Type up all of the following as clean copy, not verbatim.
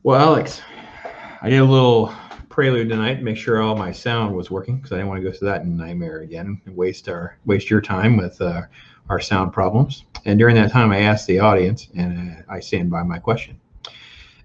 Well, Alex, I did a little prelude tonight to make sure all my sound was working because I didn't want to go through that nightmare again and waste your time with our sound problems. And during that time, I asked the audience, and I stand by my question: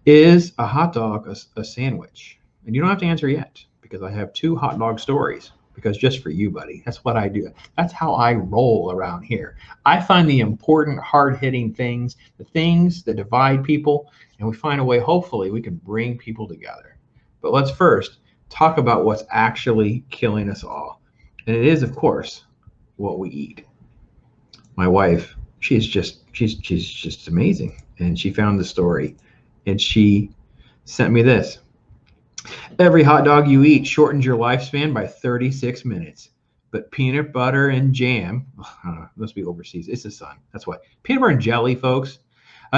Is a hot dog a sandwich? And you don't have to answer yet because I have two hot dog stories. Because just for you, buddy, that's what I do. That's how I roll around here. I find the important, hard hitting things, the things that divide people, and we find a way, hopefully, we can bring people together. But let's first talk about what's actually killing us all. And it is, of course, what we eat. My wife, she's just amazing. And she found the story and she sent me this. Every hot dog you eat shortens your lifespan by 36 minutes. But peanut butter and jam, must be overseas. It's the sun. That's why. Peanut butter and jelly, folks,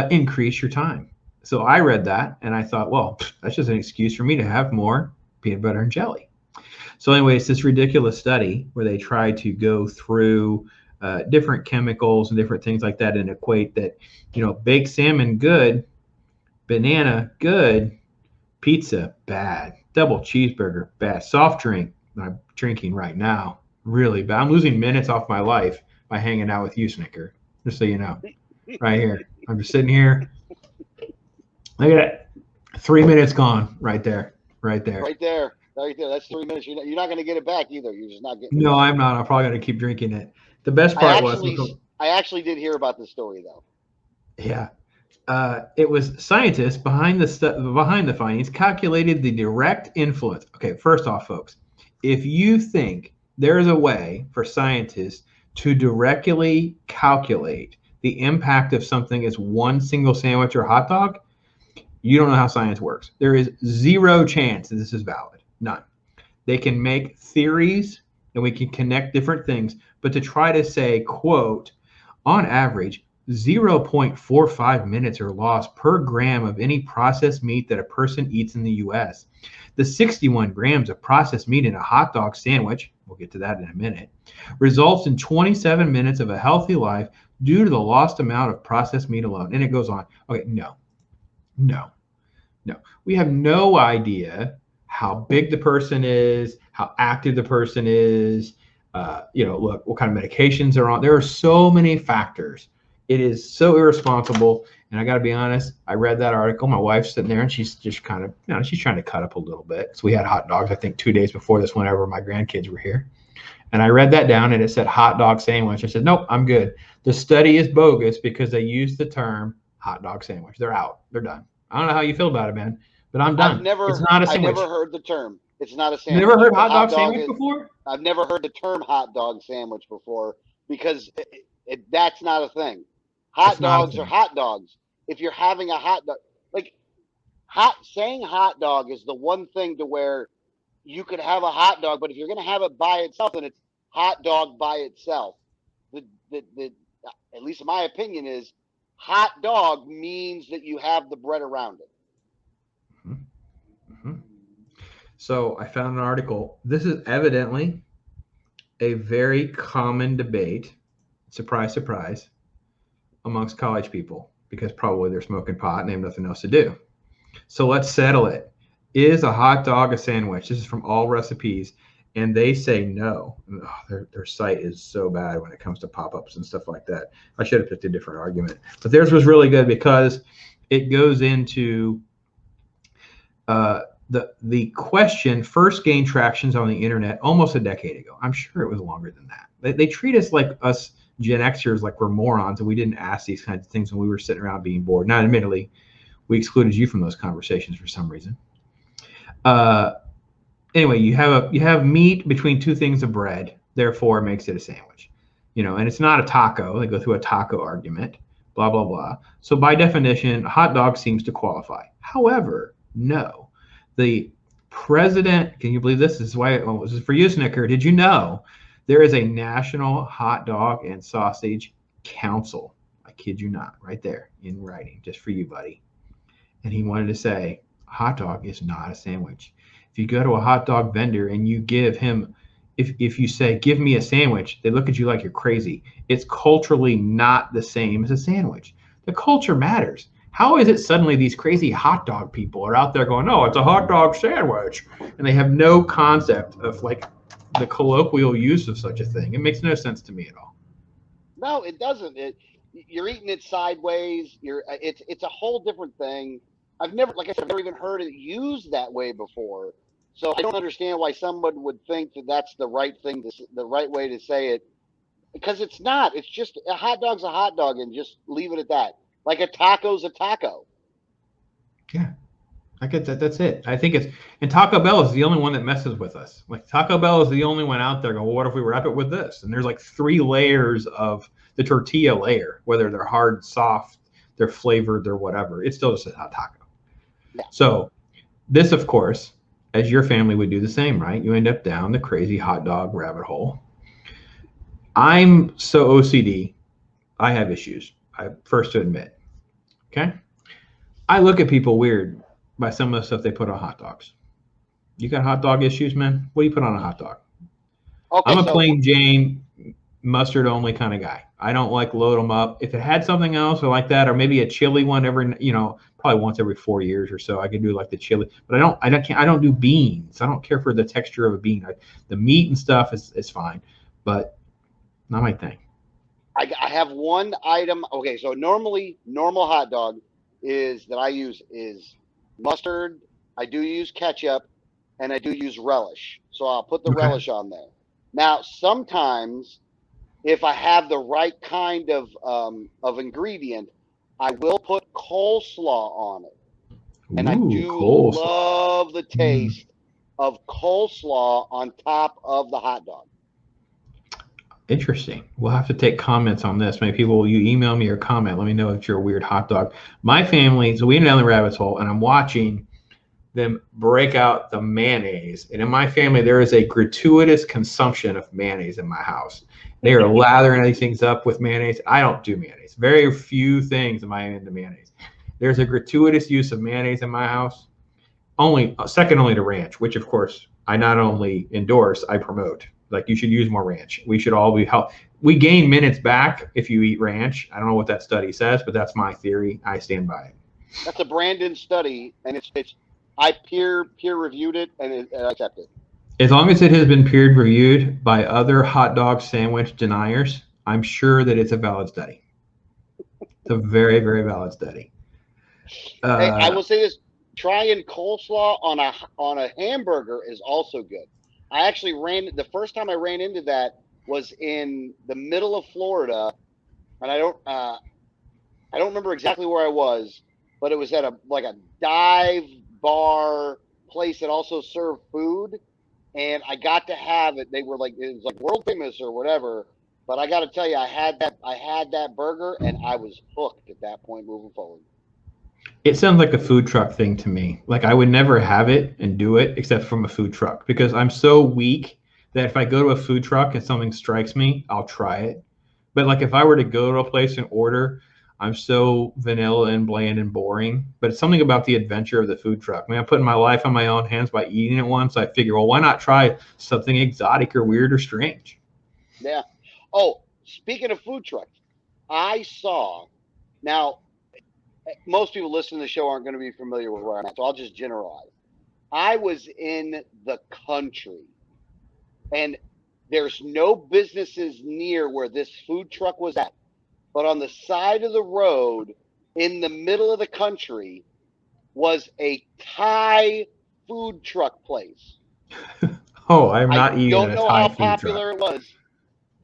increase your time. So I read that and I thought, well, that's just an excuse for me to have more peanut butter and jelly. So anyway, it's this ridiculous study where they try to go through different chemicals and different things like that and equate that, baked salmon good, banana good, pizza bad, double cheeseburger bad, soft drink I'm drinking right now really bad. I'm losing minutes off my life by hanging out with you, Snicker. Just so you know, right here. I'm just sitting here. Look at that. 3 minutes gone right there. Right there. Right there. Right there. That's 3 minutes. You're not going to get it back either. You're just not getting it No, back. I'm not. I'm probably going to keep drinking it. The best part was. I actually did hear about this story, though. Yeah. It was scientists behind the findings calculated the direct influence. Okay, first off, folks, if you think there is a way for scientists to directly calculate the impact of something as one single sandwich or hot dog, you don't know how science works. There is zero chance that this is valid. None. They can make theories and we can connect different things, but to try to say, quote, on average, 0.45 minutes are lost per gram of any processed meat that a person eats in the U.S. The 61 grams of processed meat in a hot dog sandwich, we'll get to that in a minute, results in 27 minutes of a healthy life due to the lost amount of processed meat alone. And it goes on. Okay, no. We have no idea how big the person is, how active the person is, look, what kind of medications are on. There are so many factors. It is so irresponsible. And I got to be honest, I read that article. My wife's sitting there and she's just kind of, she's trying to cut up a little bit. So we had hot dogs, I think 2 days before this, whenever my grandkids were here. And I read that down and it said hot dog sandwich. I said, nope, I'm good. The study is bogus because they used the term hot dog sandwich. They're out. They're done. I don't know how you feel about it, man, but I'm done. It's not a sandwich. I've never heard the term. It's not a sandwich. You never heard hot dog sandwich before? I've never heard the term hot dog sandwich before because that's not a thing. Hot dogs are hot dogs. If you're having a hot dog, saying hot dog is the one thing to where you could have a hot dog, but if you're going to have it by itself, then it's hot dog by itself. At least in my opinion, is hot dog means that you have the bread around it. Mm-hmm. So I found an article. This is evidently a very common debate, surprise, surprise, amongst college people because probably they're smoking pot and they have nothing else to do. So let's settle it. Is a hot dog a sandwich? This is from All Recipes, and they say no. Oh, their site is so bad when it comes to pop-ups and stuff like that. I should have picked a different argument, but theirs was really good because it goes into the question first gained tractions on the internet almost a decade ago. I'm sure it was longer than that. They treat us like us Gen Xers like we're morons and we didn't ask these kinds of things when we were sitting around being bored. Now, admittedly, we excluded you from those conversations for some reason. Anyway, you have meat between two things of bread, therefore it makes it a sandwich. And it's not a taco. They go through a taco argument, blah, blah, blah. So by definition, hot dog seems to qualify. However, no. The president, can you believe this? This is why this is for you, Snicker. Did you know there is a National Hot Dog and Sausage Council? I kid you not, right there in writing, just for you, buddy. And he wanted to say, hot dog is not a sandwich. If you go to a hot dog vendor and you give him, if you say, give me a sandwich, they look at you like you're crazy. It's culturally not the same as a sandwich. The culture matters. How is it suddenly these crazy hot dog people are out there going, "Oh, it's a hot dog sandwich," and they have no concept of like the colloquial use of such a thing? It makes no sense to me at all. No, it doesn't. You're eating it sideways. It's a whole different thing. I've never, like I said, I've never even heard it used that way before. So I don't understand why someone would think that that's the right thing the right way to say it, because it's not. It's just a hot dog's a hot dog, and just leave it at that. Like a taco's a taco. Yeah, I get that. That's it. I think it's, and Taco Bell is the only one that messes with us. Like Taco Bell is the only one out there going, well, what if we wrap it with this? And there's like 3 layers of the tortilla layer, whether they're hard, soft, they're flavored, they're whatever. It's still just a hot taco. Yeah. So this, of course, as your family would do the same, right? You end up down the crazy hot dog rabbit hole. I'm so OCD. I have issues. I first to admit. Okay. I look at people weird by some of the stuff they put on hot dogs. You got hot dog issues, man? What do you put on a hot dog? Okay, I'm a plain Jane mustard only kind of guy. I don't like load them up. If it had something else or like that, or maybe a chili one every, probably once every 4 years or so, I could do like the chili. But I don't do beans. I don't care for the texture of a bean. The meat and stuff is fine, but not my thing. I have one item. Okay, so normally normal hot dog is that I use is mustard. I do use ketchup, and I do use relish. So I'll put the relish on there. Now, sometimes if I have the right kind of ingredient, I will put coleslaw on it. And I do love the taste of coleslaw on top of the hot dog. Interesting. We'll have to take comments on this. Maybe people, you email me or comment. Let me know if you're a weird hot dog. My family, so we went down the rabbit hole, and I'm watching them break out the mayonnaise. And in my family, there is a gratuitous consumption of mayonnaise in my house. They are lathering these things up with mayonnaise. I don't do mayonnaise. Very few things am I into mayonnaise. There's a gratuitous use of mayonnaise in my house, second only to ranch, which of course I not only endorse, I promote. Like, you should use more ranch. We should all be help. We gain minutes back if you eat ranch. I don't know what that study says, but that's my theory. I stand by it. That's a Brandon study, and I peer reviewed it, and I accept it. As long as it has been peer reviewed by other hot dog sandwich deniers, I'm sure that it's a valid study. It's a very, very valid study. Hey, I will say this: trying coleslaw on a hamburger is also good. I actually the first time I ran into that was in the middle of Florida, and I don't remember exactly where I was, but it was at a dive bar place that also served food, and I got to have it. They were it was like world famous or whatever, but I got to tell you, I had that burger, and I was hooked at that point moving forward. It sounds like a food truck thing to me. Like, I would never have it and do it except from a food truck, because I'm so weak that if I go to a food truck and something strikes me, I'll try it. But like, if I were to go to a place and order, I'm so vanilla and bland and boring. But it's something about the adventure of the food truck. I mean, I'm putting my life on my own hands by eating it once. I figure, well, why not try something exotic or weird or strange? Yeah. Oh, speaking of food trucks, I saw now. Most people listening to the show aren't going to be familiar with where I'm at, so I'll just generalize. I was in the country, and there's no businesses near where this food truck was at. But on the side of the road, in the middle of the country, was a Thai food truck place. Oh, I'm not eating a Thai food truck. I don't know how popular it was,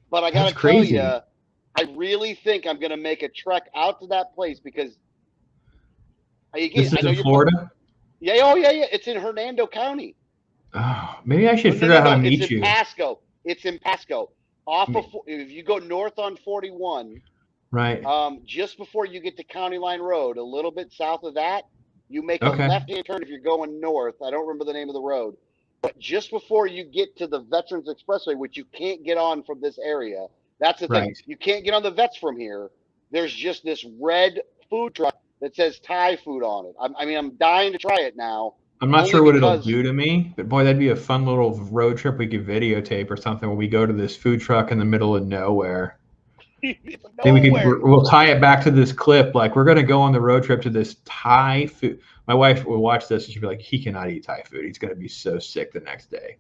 but I got to tell you, I really think I'm going to make a trek out to that place, because this is in Florida? Yeah, oh yeah. It's in Hernando County. Oh, maybe I should figure out how to meet you. It's in Pasco. If you go north on 41, right? Just before you get to County Line Road, a little bit south of that, you make a left-hand turn if you're going north. I don't remember the name of the road, but just before you get to the Veterans Expressway, which you can't get on from this area. That's the thing. You can't get on the Vets from here. There's just this red food truck that says Thai food on it. I'm dying to try it now. I'm not sure what it'll do to me, but boy, that'd be a fun little road trip we could videotape or something, where we go to this food truck in the middle of nowhere. Maybe Nowhere. we'll tie it back to this clip. Like, we're going to go on the road trip to this Thai food. My wife will watch this and she'll be like, he cannot eat Thai food. He's going to be so sick the next day.